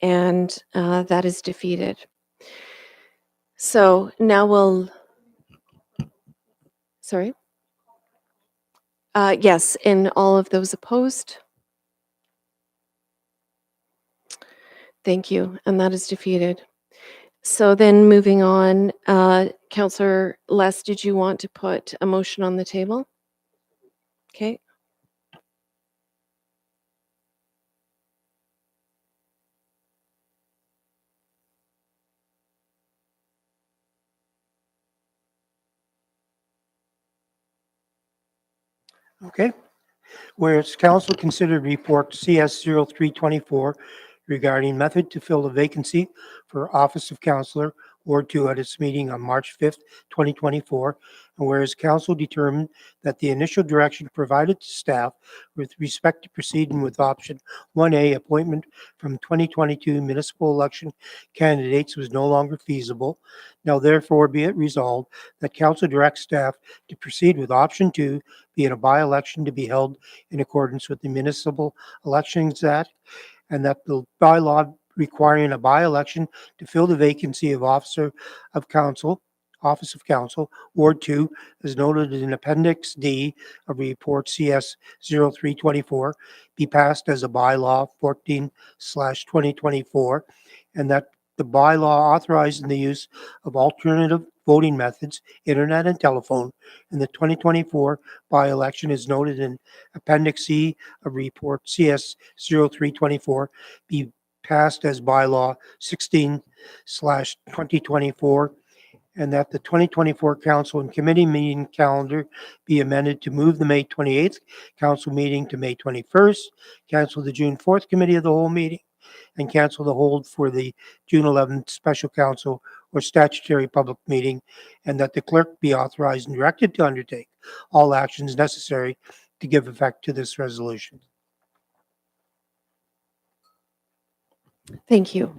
And that is defeated. So now we'll, sorry? Yes, and all of those opposed? Thank you, and that is defeated. So then moving on, Councillor Les, did you want to put a motion on the table? Okay. Okay. Whereas council considered report CS 0324 regarding method to fill the vacancy for office of councillor, Ward 2, at its meeting on March 5th, 2024. And whereas council determined that the initial direction provided to staff with respect to proceeding with option 1A, appointment from 2022 municipal election candidates, was no longer feasible. Now therefore be it resolved that council directs staff to proceed with option 2, being a by-election to be held in accordance with the Municipal Elections Act, and that the bylaw requiring a by-election to fill the vacancy of office of council, Ward 2, as noted in Appendix D of Report CS 0324, be passed as a bylaw 14/2024, and that the bylaw authorizing the use of alternative voting methods, internet and telephone, in the 2024 by-election is noted in Appendix C of Report CS 0324, be passed as bylaw 16/2024, and that the 2024 council and committee meeting calendar be amended to move the May 28th council meeting to May 21st, cancel the June 4th committee of the whole meeting, and cancel the hold for the June 11th special council or statutory public meeting, and that the clerk be authorized and directed to undertake all actions necessary to give effect to this resolution. Thank you.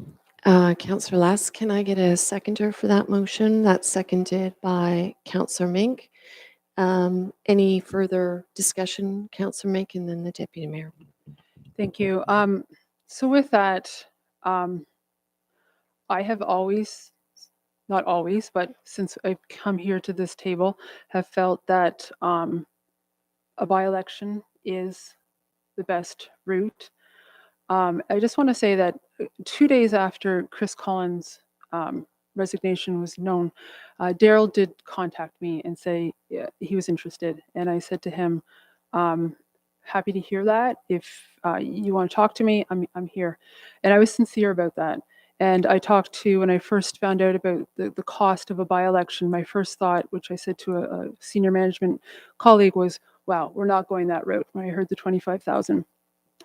Councillor Lass, can I get a seconder for that motion? That's seconded by Councillor Mink. Any further discussion, Councillor Mink, and then the Deputy Mayor? Thank you. So with that, I have always, not always, but since I've come here to this table, have felt that a by-election is the best route. I just want to say that 2 days after Chris Collins' resignation was known, Daryl did contact me and say he was interested. And I said to him, happy to hear that. If you want to talk to me, I'm here. And I was sincere about that. And I talked to, when I first found out about the cost of a by-election, my first thought, which I said to a senior management colleague, was, wow, we're not going that route, when I heard the 25,000.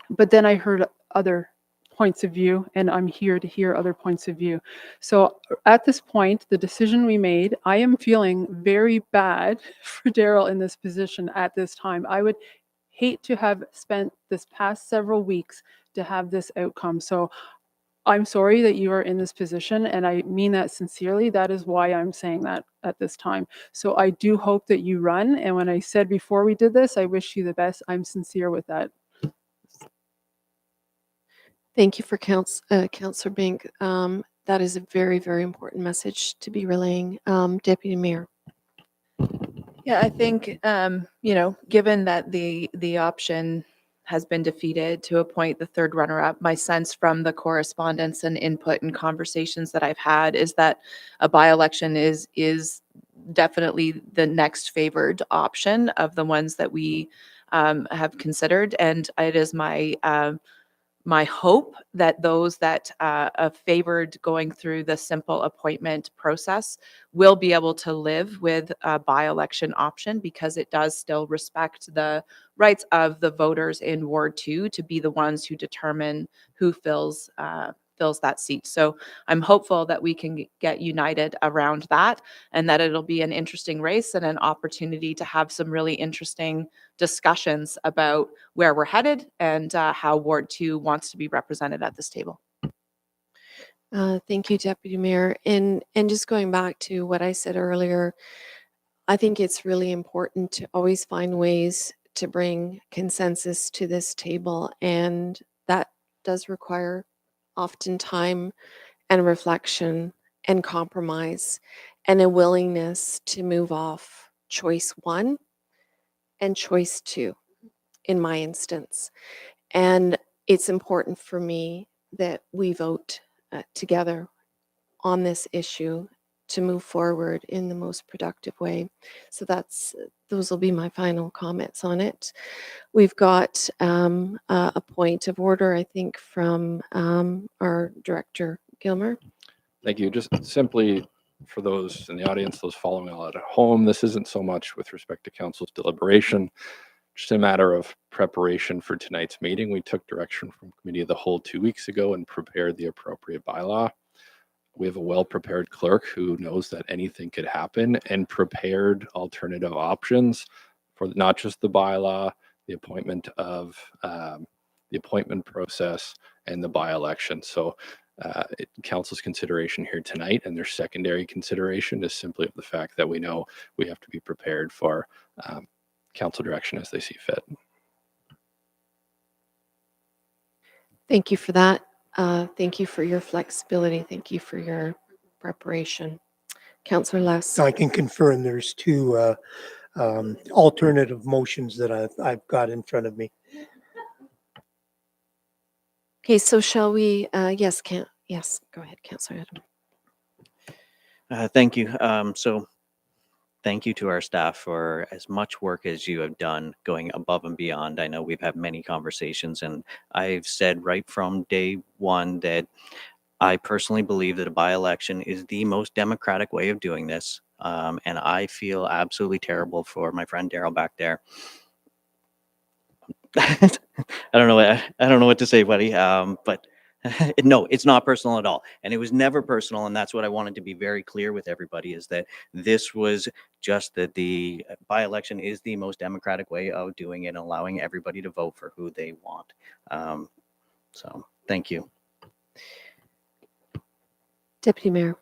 But then I heard other points of view, and I'm here to hear other points of view. So at this point, the decision we made, I am feeling very bad for Daryl in this position at this time. I would hate to have spent this past several weeks to have this outcome. So I'm sorry that you are in this position, and I mean that sincerely. That is why I'm saying that at this time. So I do hope that you run. And when I said before we did this, I wish you the best, I'm sincere with that. Thank you for Councillor Bink. That is a very, very important message to be relaying. Deputy Mayor. Yeah, I think, given that the option has been defeated to appoint the third runner-up, my sense from the correspondence and input and conversations that I've had is that a by-election is definitely the next favored option of the ones that we have considered. And it is my hope that those that favored going through the simple appointment process will be able to live with a by-election option, because it does still respect the rights of the voters in Ward 2 to be the ones who determine who fills that seat. So I'm hopeful that we can get united around that, and that it'll be an interesting race and an opportunity to have some really interesting discussions about where we're headed and how Ward 2 wants to be represented at this table. Thank you, Deputy Mayor. And just going back to what I said earlier, I think it's really important to always find ways to bring consensus to this table, and that does require often time and reflection and compromise and a willingness to move off choice 1 and choice 2 in my instance. And it's important for me that we vote together on this issue to move forward in the most productive way. So those will be my final comments on it. We've got a point of order, I think, from our Director Gilmer. Thank you. Just simply for those in the audience, those following all at home, this isn't so much with respect to council's deliberation, just a matter of preparation for tonight's meeting. We took direction from Committee of the Whole 2 weeks ago and prepared the appropriate bylaw. We have a well-prepared clerk who knows that anything could happen and prepared alternative options for not just the bylaw, the appointment of the appointment process, and the by-election. So council's consideration here tonight and their secondary consideration is simply of the fact that we know we have to be prepared for council direction as they see fit. Thank you for that. Thank you for your flexibility. Thank you for your preparation. Councillor Less. I can confirm there's two alternative motions that I've got in front of me. Okay, so shall we, yes, go ahead, Councillor Adam. Thank you. So thank you to our staff for as much work as you have done going above and beyond. I know we've had many conversations, and I've said right from day one that I personally believe that a by-election is the most democratic way of doing this. And I feel absolutely terrible for my friend Daryl back there. I don't know. I don't know what to say, buddy. But no, it's not personal at all. And it was never personal. And that's what I wanted to be very clear with everybody, is that this was just that the by-election is the most democratic way of doing it and allowing everybody to vote for who they want. So thank you. Deputy Mayor.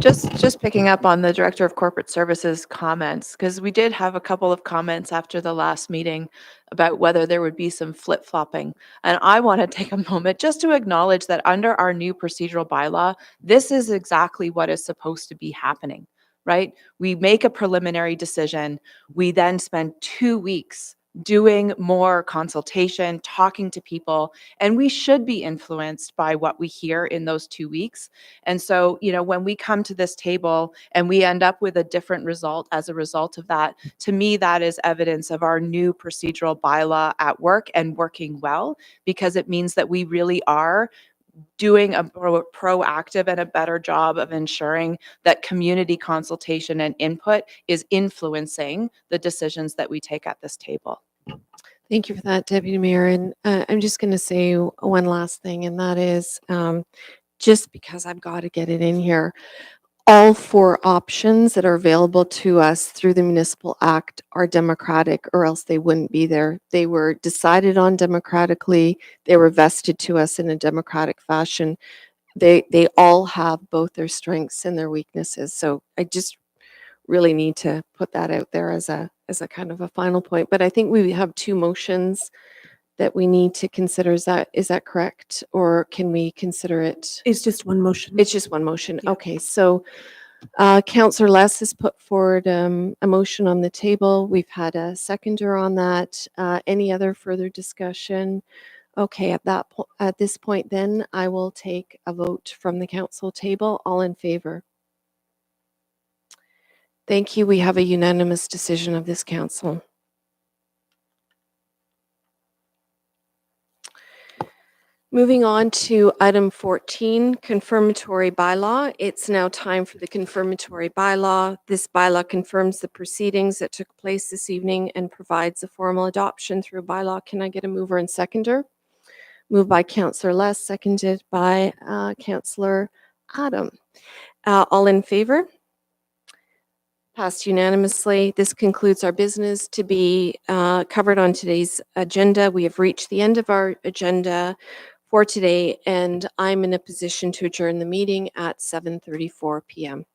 Just picking up on the Director of Corporate Services comments, because we did have a couple of comments after the last meeting about whether there would be some flip-flopping. And I want to take a moment just to acknowledge that under our new procedural bylaw, this is exactly what is supposed to be happening, right? We make a preliminary decision. We then spend 2 weeks doing more consultation, talking to people, and we should be influenced by what we hear in those 2 weeks. And so, when we come to this table and we end up with a different result as a result of that, to me, that is evidence of our new procedural bylaw at work and working well, because it means that we really are doing a proactive and a better job of ensuring that community consultation and input is influencing the decisions that we take at this table. Thank you for that, Deputy Mayor. And I'm just going to say one last thing, and that is just because I've got to get it in here, all 4 options that are available to us through the Municipal Act are democratic, or else they wouldn't be there. They were decided on democratically. They were vested to us in a democratic fashion. They all have both their strengths and their weaknesses. So I just really need to put that out there as a kind of a final point. But I think we have 2 motions that we need to consider. Is that correct? Or can we consider it? It's just one motion. It's just one motion. Yeah. Okay, so Councillor Les has put forward a motion on the table. We've had a seconder on that. Any other further discussion? Okay, at this point then, I will take a vote from the council table. All in favor? Thank you. We have a unanimous decision of this council. Moving on to item 14, confirmatory bylaw. It's now time for the confirmatory bylaw. This bylaw confirms the proceedings that took place this evening and provides a formal adoption through bylaw. Can I get a mover and seconder? Moved by Councillor Les, seconded by Councillor Adam. All in favor? Passed unanimously. This concludes our business to be covered on today's agenda. We have reached the end of our agenda for today, and I'm in a position to adjourn the meeting at 7:34 p.m.